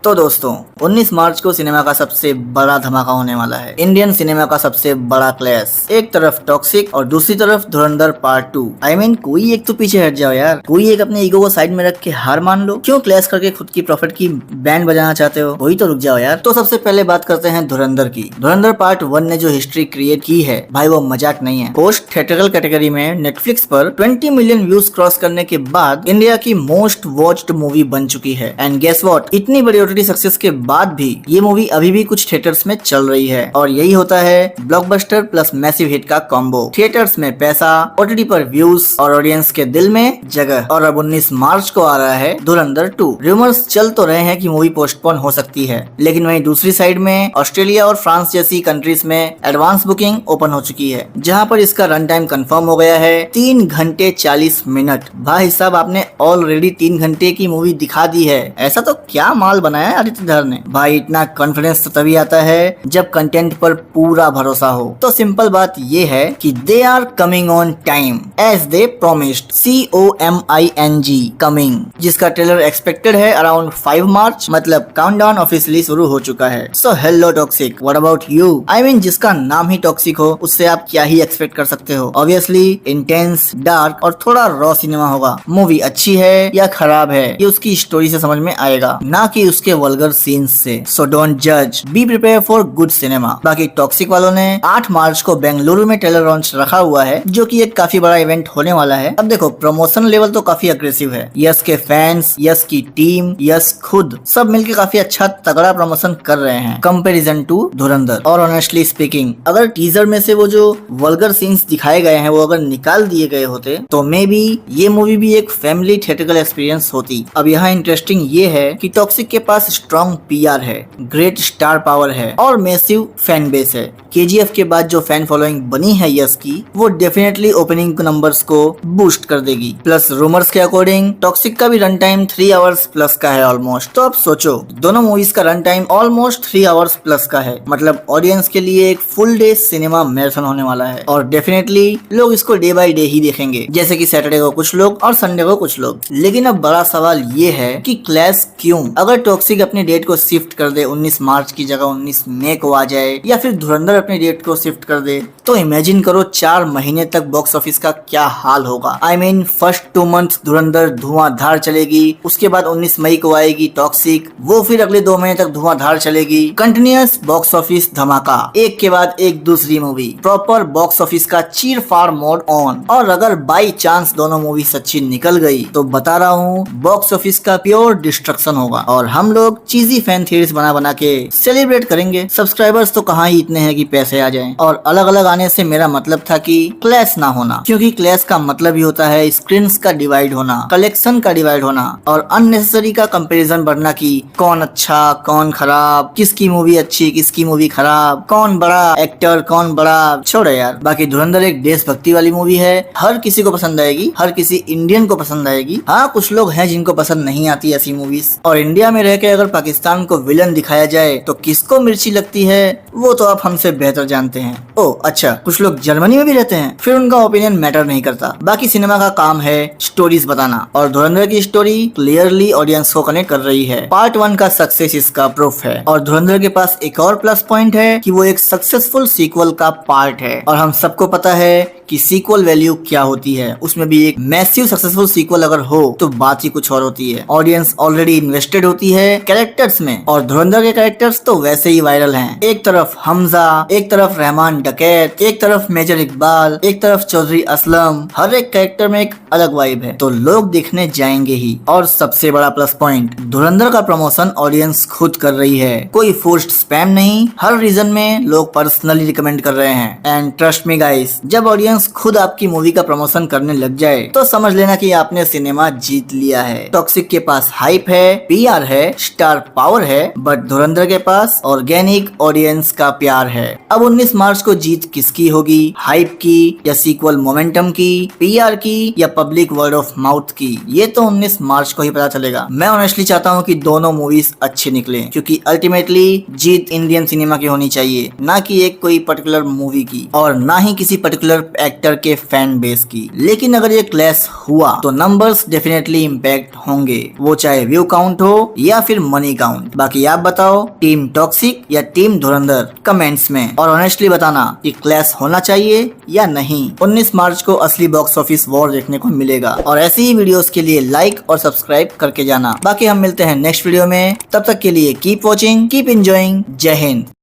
तो दोस्तों 19 मार्च को सिनेमा का सबसे बड़ा धमाका होने वाला है। इंडियन सिनेमा का सबसे बड़ा क्लैश। एक तरफ टॉक्सिक और दूसरी तरफ धुरंधर पार्ट 2। आई मीन कोई एक तो पीछे हट जाओ यार, कोई एक अपने ईगो को साइड में रख के हार मान लो। क्यों क्लैश करके खुद की प्रॉफिट की बैंड बजाना चाहते हो? वही तो रुक जाओ यार। तो सबसे पहले बात करते हैं धुरंधर की। धुरंधर पार्ट 1 ने जो हिस्ट्री क्रिएट की है भाई वो मजाक नहीं है। पोस्ट थिएट्रिकल कैटेगरी में नेटफ्लिक्स पर 20 मिलियन व्यूज क्रॉस करने के बाद इंडिया की मोस्ट वॉच्ड मूवी बन चुकी है। एंड गेस व्हाट, इतनी बड़ी ओटीटी सक्सेस के बाद भी ये मूवी अभी भी कुछ थिएटर्स में चल रही है। और यही होता है ब्लॉकबस्टर प्लस मैसिव हिट का कॉम्बो। थिएटर्स में पैसा, ओटीटी पर व्यूज और ऑडियंस के दिल में जगह। और अब 19 मार्च को आ रहा है धुरंधर 2। रूमर्स चल तो रहे हैं कि मूवी पोस्टपोन हो सकती है, लेकिन वहीं दूसरी साइड में ऑस्ट्रेलिया और फ्रांस जैसी कंट्रीज में एडवांस बुकिंग ओपन हो चुकी है, जहां पर इसका रन टाइम कंफर्म हो गया है 3 घंटे 40 मिनट। भाई साहब आपने ऑलरेडी 3 घंटे की मूवी दिखा दी है। ऐसा तो क्या माल बनाया है आदित्य धर ने। भाई इतना कॉन्फिडेंस तो तभी आता है जब कंटेंट पर पूरा भरोसा हो। तो सिंपल बात ये है कि they are coming on time as they promised. COMING coming, जिसका ट्रेलर एक्सपेक्टेड है अराउंड 5 मार्च। मतलब काउंटडाउन ऑफिशियली शुरू हो चुका है। So hello Toxic, what about you? I mean जिसका नाम ही टॉक्सिक हो उससे आप क्या ही एक्सपेक्ट कर सकते हो। ऑब्वियसली इंटेंस, डार्क और थोड़ा रॉ सिनेमा होगा। मूवी अच्छी है या खराब है ये उसकी स्टोरी से समझ में आएगा, ना कि उसके वल्गर सीन्स से। सो डोंट जज, be prepare for good cinema. बाकी टॉक्सिक वालों ने 8 मार्च को बेंगलुरु में ट्रेलर लॉन्च रखा हुआ है, जो कि एक काफी बड़ा इवेंट होने वाला है। अब देखो प्रमोशन लेवल तो काफी अग्रेसिव है। यस के फैंस, यस की टीम, यस खुद सब मिलके काफी अच्छा तगड़ा प्रमोशन कर रहे हैं कंपैरिजन टू धुरंधर। और ऑनेस्टली स्पीकिंग, अगर टीजर में से वो जो वल्गर सीन्स दिखाए गए हैं वो अगर निकाल दिए गए होते तो मे बी ये मूवी भी एक फैमिली थिएट्रिकल एक्सपीरियंस होती। अब यहाँ इंटरेस्टिंग ये है कि टॉक्सिक के पास स्ट्रॉन्ग PR है, ग्रेट स्टार पावर है और मैसिव फैन बेस है। KGF के बाद जो फैन फॉलोइंग बनी है यस की, वो डेफिनेटली ओपनिंग नंबर्स को बूस्ट कर देगी। प्लस रूमर्स के अकॉर्डिंग टॉक्सिक का भी रन टाइम 3 आवर्स प्लस का है ऑलमोस्ट। तो अब सोचो दोनों मूवीज का run time almost 3 hours plus का है। मतलब ऑडियंस के लिए एक फुल डे सिनेमा मैराथन होने वाला है। और डेफिनेटली लोग इसको डे बाय डे ही देखेंगे, जैसे कि सैटरडे को कुछ लोग और संडे को कुछ लोग। लेकिन अब बड़ा सवाल ये है कि क्लैश क्यों? अगर टॉक्सिक अपनी डेट को शिफ्ट कर दे, 19 मार्च की जगह 19 मई को आ जाए, या फिर धुरंधर अपनी डेट को शिफ्ट कर दे, तो इमेजिन करो 4 महीने तक बॉक्स ऑफिस का क्या हाल होगा। आई मीन फर्स्ट 2 मंथ धुरंधर धुआंधार चलेगी, उसके बाद 19 मई को आएगी टॉक्सिक, वो फिर अगले 2 महीने तक धुआंधार चलेगी। कंटिन्यूअस बॉक्स ऑफिस धमाका, एक के बाद एक दूसरी मूवी, प्रॉपर बॉक्स ऑफिस का चीर फाड़ मोड ऑन। और अगर बाई चांस दोनों मूवी सच्ची निकल गई तो बता रहा हूँ बॉक्स ऑफिस का प्योर डिस्ट्रक्शन होगा और हम लोग चीजी फैन थ्योरीज बना के सेलिब्रेट करेंगे। सब्सक्राइबर्स तो कहाँ ही इतने हैं कि पैसे आ जाएं। और अलग अलग आने से मेरा मतलब था कि क्लैश ना होना, क्योंकि क्लैश का मतलब ही होता है स्क्रीन का डिवाइड होना, कलेक्शन का डिवाइड होना और अननेसेसरी का कंपैरिजन बढ़ना कि कौन अच्छा कौन खराब, किसकी मूवी अच्छी किसकी मूवी खराब, कौन बड़ा एक्टर कौन बड़ा। छोड़ो यार, बाकी धुरंधर एक देशभक्ति वाली मूवी है, हर किसी को पसंद आएगी, हर किसी इंडियन को पसंद आएगी। हाँ कुछ लोग हैं जिनको पसंद नहीं आती ऐसी मूवीज। और इंडिया में रह के अगर पाकिस्तान को विलन दिखाया जाए तो किसको मिर्ची लगती है वो तो आप हमसे बेहतर जानते हैं। ओ अच्छा, कुछ लोग जर्मनी में भी रहते हैं, फिर उनका ओपिनियन मैटर नहीं करता। बाकी सिनेमा का काम है स्टोरीज बताना और धुरंधर की स्टोरी क्लियरली ऑडियंस को कनेक्ट कर रही है। पार्ट 1 का सक्सेस इसका प्रूफ है। और धुरंधर के पास एक और प्लस पॉइंट है कि वो एक सक्सेसफुल सीक्वल का पार्ट है। और हम सबको पता है कि सीक्वल वैल्यू क्या होती है। उसमें भी एक मैसिव सक्सेसफुल सीक्वल अगर हो तो बात ही कुछ और होती है। ऑडियंस ऑलरेडी इन्वेस्टेड होती है कैरेक्टर्स में और धुरंधर के कैरेक्टर्स तो वैसे ही वायरल हैं। एक तरफ हमजा, एक तरफ रहमान डकैत, एक तरफ मेजर इकबाल, एक तरफ चौधरी असलम। हर एक कैरेक्टर में एक अलग वाइब है, तो लोग देखने जाएंगे ही। और सबसे बड़ा प्लस पॉइंट, धुरंधर का प्रमोशन ऑडियंस खुद कर रही है, कोई फोर्स्ड स्पैम नहीं। हर रीजन में लोग पर्सनली रिकमेंड कर रहे हैं। एंड ट्रस्ट मी गाइस, जब ऑडियंस खुद आपकी मूवी का प्रमोशन करने लग जाए तो समझ लेना कि आपने सिनेमा जीत लिया है। टॉक्सिक के पास हाइप है, PR है, स्टार पावर है, बट धुरंधर के पास ऑर्गेनिक ऑडियंस का प्यार है। अब 19 मार्च को जीत किसकी होगी, हाइप की या सीक्वल मोमेंटम की, PR की या पब्लिक वर्ड ऑफ माउथ की, ये तो 19 मार्च को ही पता चलेगा। मैं ऑनेस्टली चाहता हूँ कि दोनों मूवीज अच्छे निकले, क्योंकि अल्टीमेटली जीत इंडियन सिनेमा की होनी चाहिए, ना कि एक कोई पर्टिकुलर मूवी की और ना ही किसी पर्टिकुलर एक्टर के फैन बेस की। लेकिन अगर ये क्लैश हुआ तो नंबर्स डेफिनेटली इम्पैक्ट होंगे, वो चाहे व्यू काउंट हो या फिर मनी काउंट। बाकी आप बताओ, टीम टॉक्सिक या टीम धुरंधर, कमेंट्स में। और ऑनेस्टली बताना कि क्लैश होना चाहिए या नहीं। 19 मार्च को असली बॉक्स ऑफिस वॉर देखने को मिलेगा। और ऐसी ही वीडियोस के लिए लाइक और सब्सक्राइब करके जाना। बाकी हम मिलते हैं नेक्स्ट वीडियो में, तब तक के लिए कीप वॉचिंग, कीप एंजॉइंग। जय हिंद।